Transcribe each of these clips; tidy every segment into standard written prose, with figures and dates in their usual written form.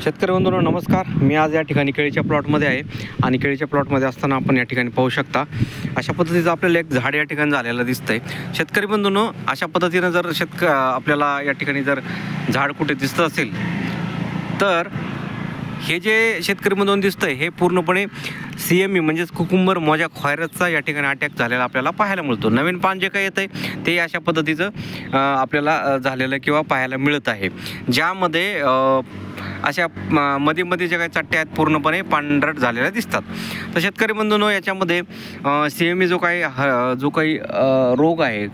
शेतकरी बंधूंनो नमस्कार. मी आज या ठिकाणी केळीच्या प्लॉटमध्ये आहे आणि केळीच्या प्लॉटमध्ये असताना आपण या ठिकाणी पाहू शकता अशा पद्धतीचं आपल्याला एक झाड या ठिकाणी झालेलं दिसतंय. शेतकरी बंधूंनो अशा पद्धतीनं जर आपल्याला या ठिकाणी जर झाड कुठे दिसत असेल तर हे जे शेतकरी बंधूंनो दिसतंय हे पूर्णपणे CME म्हणजेच कुकुंबर मोजा व्हायरसचा या ठिकाणी अटॅक झालेला आपल्याला पाहायला मिळतो. नवीन पान जे काही येतंय ते अशा पद्धतीचं आपल्याला झालेलं किंवा पाहायला मिळत आहे, ज्यामध्ये अशा मध्ये जे काही चट्ट्या आहेत पूर्णपणे पांढरट झालेल्या दिसतात. तर शेतकरी बंधूंनो याच्यामध्ये CME जो काही रोग आहे,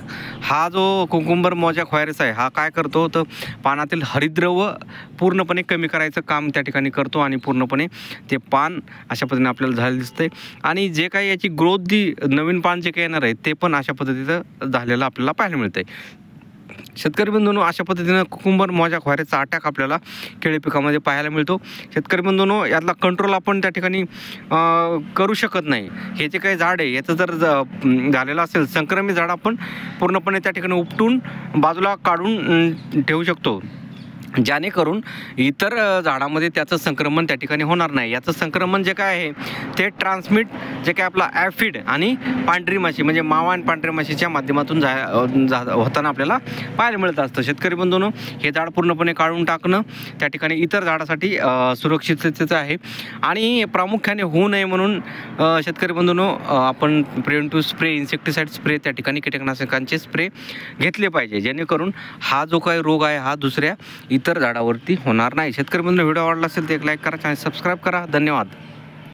हा जो कुकुंबर मोजा व्हायरस आहे, हा काय करतो तर पानातील हरितद्रव्य पूर्णपणे कमी करायचं काम त्या ठिकाणी करतो आणि पूर्णपणे ते पान अशा पद्धतीने आपल्याला झालेलं दिसतंय. आणि जे काही याची ग्रोथ नवीन पान जे काही येणार आहे ते पण अशा पद्धतीचं झालेलं आपल्याला पाहायला मिळतंय. शेतकरी बंधूंनो अशा पद्धतीनं कुकुंबर मोजा व्हायरसचा अटॅक आपल्याला केळी पिकामध्ये पाहायला मिळतो. शेतकरी बंधूंनो यातला कंट्रोल आपण त्या ठिकाणी करू शकत नाही. हे जे काही झाड आहे याचं जर झालेलं असेल संक्रमित झाड आपण पूर्णपणे त्या ठिकाणी उपटून बाजूला काढून ठेवू शकतो, जेणेकरून इतर झाडामध्ये त्याचं संक्रमण त्या ठिकाणी होणार नाही. याचं संक्रमण जे काय आहे ते ट्रान्समिट जे काय आपला ॲफिड आणि पांढरी माशी म्हणजे मावा आणि पांढरी माशीच्या माध्यमातून होताना आपल्याला पाहायला मिळत असतं. शेतकरी बंधूंनो हे झाड पूर्णपणे काढून टाकणं त्या ठिकाणी इतर झाडासाठी सुरक्षिततेचं आहे आणि प्रामुख्याने होऊ नये म्हणून शेतकरी बंधूंनो आपण प्रिव्हेंटिव्ह स्प्रे, इन्सेक्टिसाईड स्प्रे त्या ठिकाणी कीटकनाशकांचे स्प्रे घेतले पाहिजे, जेणेकरून हा जो काही रोग आहे हा दुसऱ्या इतर झाडावरती होणार नाही. शेतकरी बंधूंनो व्हिडिओ आवडला असेल तर एक लाईक करा, चॅनल सबस्क्राईब करा. धन्यवाद.